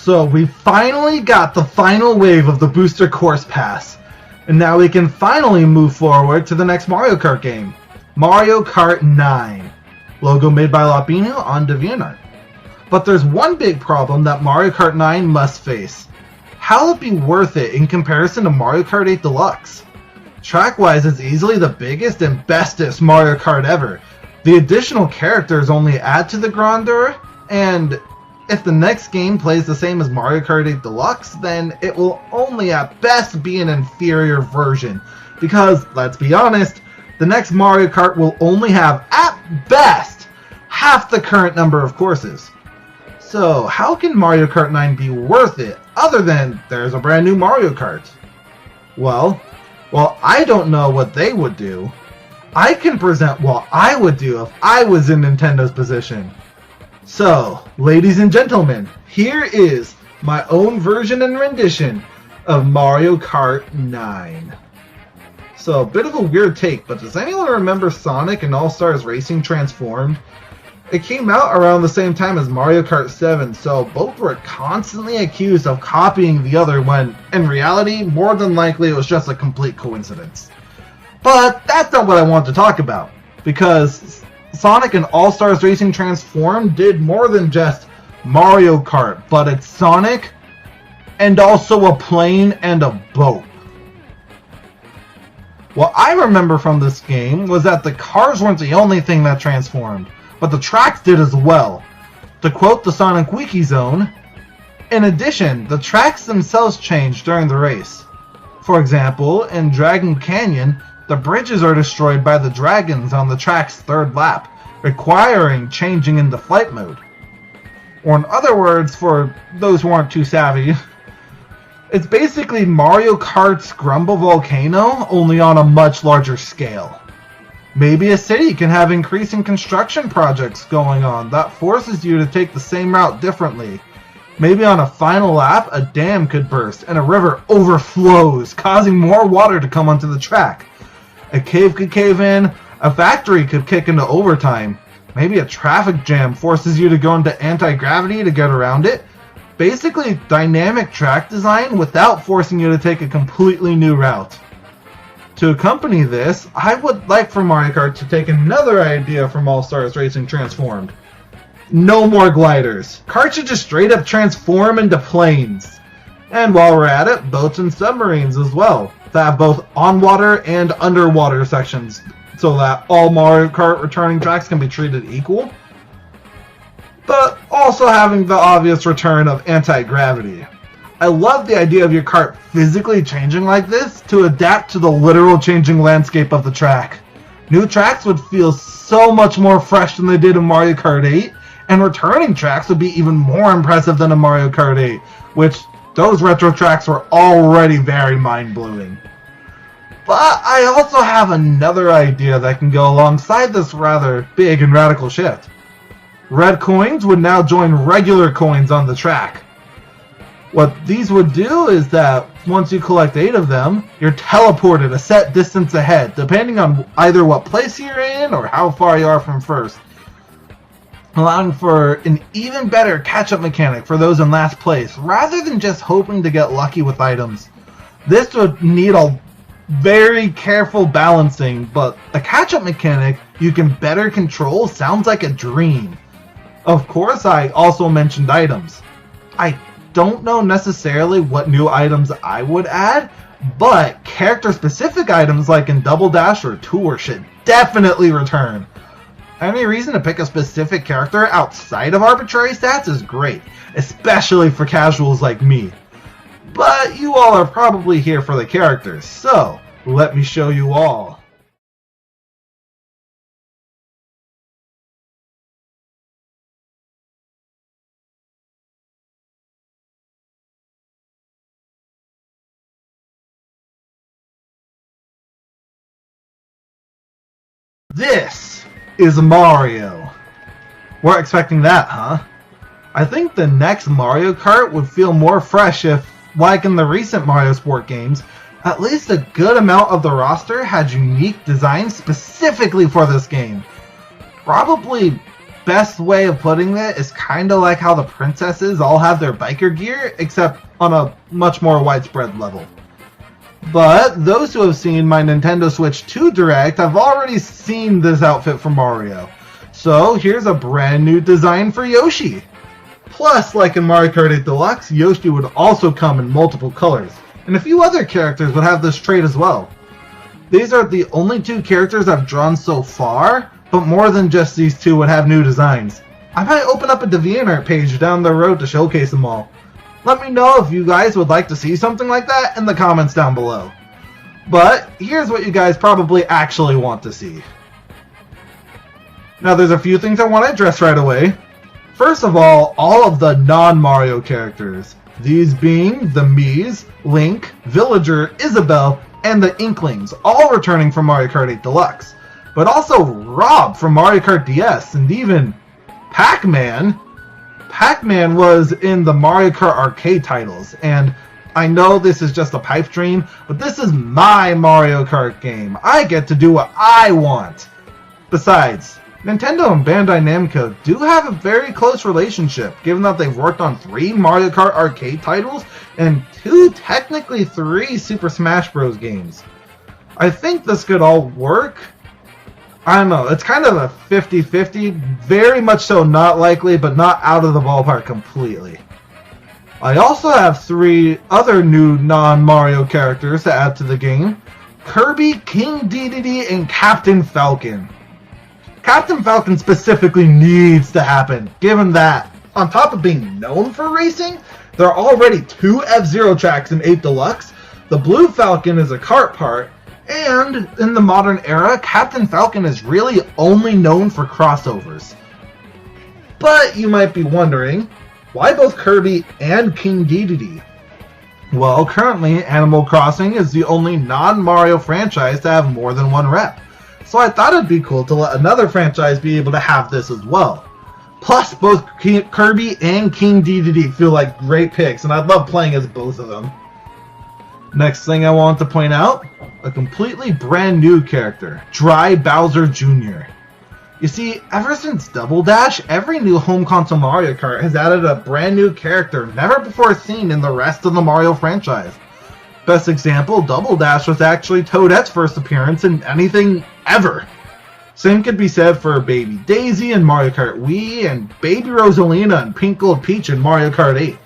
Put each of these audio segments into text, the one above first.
So we finally got the final wave of the Booster Course Pass, and now we can finally move forward to the next Mario Kart game, Mario Kart 9, logo made by Lapino on DeviantArt. But there's one big problem that Mario Kart 9 must face. How will it be worth it in comparison to Mario Kart 8 Deluxe? Track-wise, it's easily the biggest and bestest Mario Kart ever. The additional characters only add to the grandeur, and if the next game plays the same as Mario Kart 8 Deluxe, then it will only at best be an inferior version. Because, let's be honest, the next Mario Kart will only have, at best, half the current number of courses. So, how can Mario Kart 9 be worth it, other than there's a brand new Mario Kart? Well, I don't know what they would do. I can present what I would do if I was in Nintendo's position. So, ladies and gentlemen, here is my own version and rendition of Mario Kart 9. So, a bit of a weird take, but does anyone remember Sonic and All-Stars Racing Transformed? It came out around the same time as Mario Kart 7, so both were constantly accused of copying the other when, in reality, more than likely it was just a complete coincidence. But that's not what I want to talk about, because Sonic and All-Stars Racing Transformed did more than just Mario Kart, but it's Sonic and also a plane and a boat. What I remember from this game was that the cars weren't the only thing that transformed, but the tracks did as well. To quote the Sonic Wiki Zone, in addition, the tracks themselves changed during the race. For example, in Dragon Canyon, the bridges are destroyed by the dragons on the track's third lap, requiring changing into flight mode. Or in other words, for those who aren't too savvy, it's basically Mario Kart's Grumble Volcano, only on a much larger scale. Maybe a city can have increasing construction projects going on that forces you to take the same route differently. Maybe on a final lap, a dam could burst and a river overflows, causing more water to come onto the track. A cave could cave in, a factory could kick into overtime. Maybe a traffic jam forces you to go into anti-gravity to get around it. Basically, dynamic track design without forcing you to take a completely new route. To accompany this, I would like for Mario Kart to take another idea from All-Stars Racing Transformed. No more gliders. Kart should just straight up transform into planes. And while we're at it, boats and submarines as well, that have both on-water and underwater sections, so that all Mario Kart returning tracks can be treated equal. But also having the obvious return of anti-gravity. I love the idea of your kart physically changing like this to adapt to the literal changing landscape of the track. New tracks would feel so much more fresh than they did in Mario Kart 8, and returning tracks would be even more impressive than in Mario Kart 8, which those retro tracks were already very mind-blowing. But I also have another idea that can go alongside this rather big and radical shift. Red coins would now join regular coins on the track. What these would do is that once you collect 8 of them, you're teleported a set distance ahead, depending on either what place you're in or how far you are from first, allowing for an even better catch-up mechanic for those in last place, rather than just hoping to get lucky with items. This would need a very careful balancing, but the catch-up mechanic you can better control sounds like a dream. Of course, I also mentioned items. I don't know necessarily what new items I would add, but character-specific items like in Double Dash or Tour should definitely return. Any reason to pick a specific character outside of arbitrary stats is great, especially for casuals like me. But you all are probably here for the characters, so let me show you all. This is Mario. We're expecting that, huh? I think the next Mario Kart would feel more fresh if, like in the recent Mario Sport games, at least a good amount of the roster had unique designs specifically for this game. Probably best way of putting it is kind of like how the princesses all have their biker gear, except on a much more widespread level. But those who have seen my Nintendo Switch 2 Direct have already seen this outfit for Mario. So here's a brand new design for Yoshi. Plus, like in Mario Kart 8 Deluxe, Yoshi would also come in multiple colors, and a few other characters would have this trait as well. These are the only two characters I've drawn so far, but more than just these two would have new designs. I might open up a DeviantArt page down the road to showcase them all. Let me know if you guys would like to see something like that in the comments down below. But here's what you guys probably actually want to see. Now there's a few things I want to address right away. First of all of the non-Mario characters. These being the Miis, Link, Villager, Isabelle, and the Inklings, all returning from Mario Kart 8 Deluxe. But also Rob from Mario Kart DS, and even Pac-Man. Pac-Man was in the Mario Kart arcade titles, and I know this is just a pipe dream, but this is my Mario Kart game. I get to do what I want. Besides, Nintendo and Bandai Namco do have a very close relationship, given that they've worked on 3 Mario Kart arcade titles and 2, technically 3 Super Smash Bros. Games. I think this could all work. I don't know, it's kind of a 50-50, very much so not likely, but not out of the ballpark completely. I also have 3 other new non-Mario characters to add to the game: Kirby, King Dedede, and Captain Falcon. Captain Falcon specifically needs to happen, given that, on top of being known for racing, there are already 2 F-Zero tracks in 8 Deluxe, the Blue Falcon is a kart part, and in the modern era, Captain Falcon is really only known for crossovers. But you might be wondering, why both Kirby and King Dedede? Well, currently, Animal Crossing is the only non-Mario franchise to have more than 1 rep. So I thought it'd be cool to let another franchise be able to have this as well. Plus, both Kirby and King Dedede feel like great picks, and I'd love playing as both of them. Next thing I want to point out, a completely brand new character, Dry Bowser Jr. You see, ever since Double Dash, every new home console Mario Kart has added a brand new character never before seen in the rest of the Mario franchise. Best example, Double Dash was actually Toadette's first appearance in anything ever. Same could be said for Baby Daisy in Mario Kart Wii, and Baby Rosalina and Pink Gold Peach in Mario Kart 8.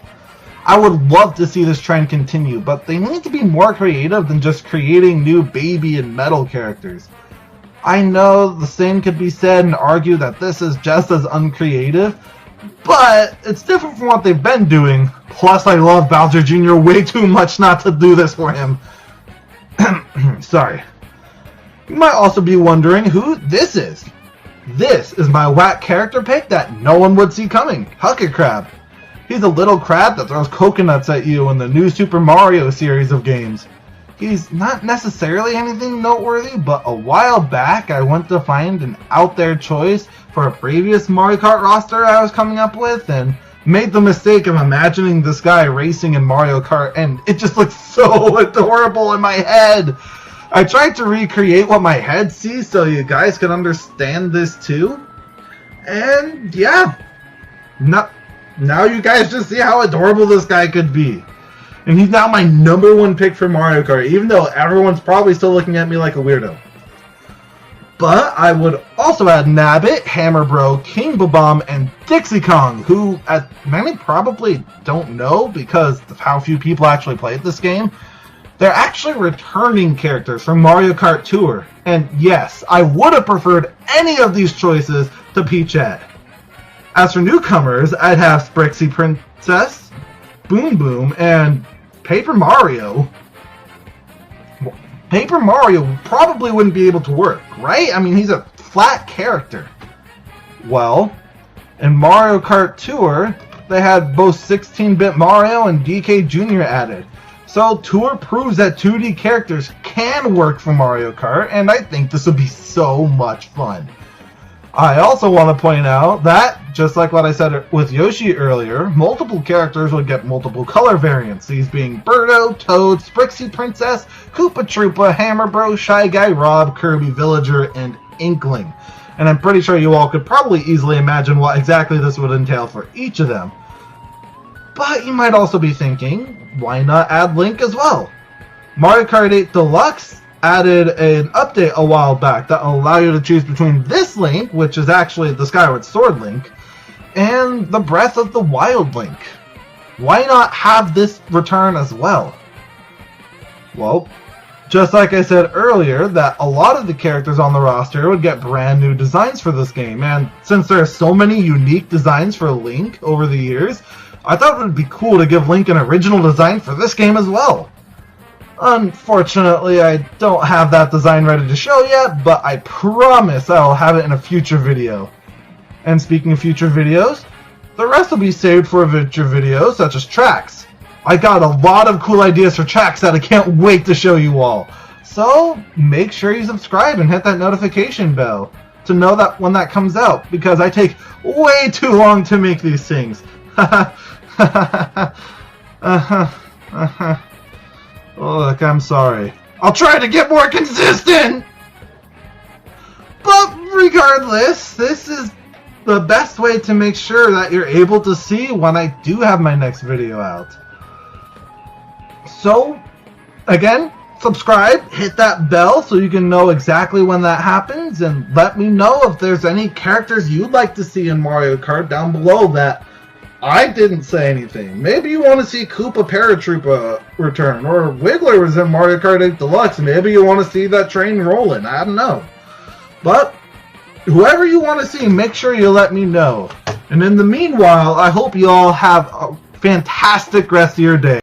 I would love to see this trend continue, but they need to be more creative than just creating new baby and metal characters. I know the same could be said and argue that this is just as uncreative, but it's different from what they've been doing. Plus, I love Bowser Jr. way too much not to do this for him. Sorry. You might also be wondering who this is. This is my whack character pick that no one would see coming, Hucket Crab. He's a little crab that throws coconuts at you in the new Super Mario series of games. He's not necessarily anything noteworthy, but a while back I went to find an out there choice for a previous Mario Kart roster I was coming up with, and made the mistake of imagining this guy racing in Mario Kart, and it just looks so adorable in my head. I tried to recreate what my head sees so you guys can understand this too. And yeah, now you guys just see how adorable this guy could be. And he's now my #1 pick for Mario Kart, even though everyone's probably still looking at me like a weirdo. But I would also add Nabbit, Hammer Bro, King Bob-omb, and Dixie Kong, who many probably don't know because of how few people actually played this game. They're actually returning characters from Mario Kart Tour. And yes, I would have preferred any of these choices to Peachette. As for newcomers, I'd have Sprixie Princess, Boom Boom, and Paper Mario. Paper Mario probably wouldn't be able to work, right? I mean, he's a flat character. Well, in Mario Kart Tour, they had both 16-bit Mario and DK Jr. added. So Tour proves that 2D characters can work for Mario Kart, and I think this would be so much fun. I also want to point out that, just like what I said with Yoshi earlier, multiple characters would get multiple color variants, these being Birdo, Toad, Sprixie Princess, Koopa Troopa, Hammer Bro, Shy Guy Rob, Kirby Villager, and Inkling. and I'm pretty sure you all could probably easily imagine what exactly this would entail for each of them. But you might also be thinking, why not add Link as well? Mario Kart 8 Deluxe added an update a while back that will allow you to choose between this Link, which is actually the Skyward Sword Link, and the Breath of the Wild Link. Why not have this return as well? Well, just like I said earlier, that a lot of the characters on the roster would get brand new designs for this game, and since there are so many unique designs for Link over the years, I thought it would be cool to give Link an original design for this game as well. Unfortunately, I don't have that design ready to show yet, but I promise I will have it in a future video. And speaking of future videos, the rest will be saved for a future video, such as tracks. I got a lot of cool ideas for tracks that I can't wait to show you all. So make sure you subscribe and hit that notification bell to know that when that comes out, because I take way too long to make these things. Look, I'm sorry. I'll try to get more consistent! But regardless, this is the best way to make sure that you're able to see when I do have my next video out. So, again, subscribe, hit that bell so you can know exactly when that happens, and let me know if there's any characters you'd like to see in Mario Kart down below that I didn't say anything. Maybe you want to see Koopa Paratroopa return, or Wiggler was in Mario Kart 8 Deluxe. Maybe you want to see that train rolling. I don't know. But whoever you want to see, make sure you let me know. And in the meanwhile, I hope you all have a fantastic rest of your day.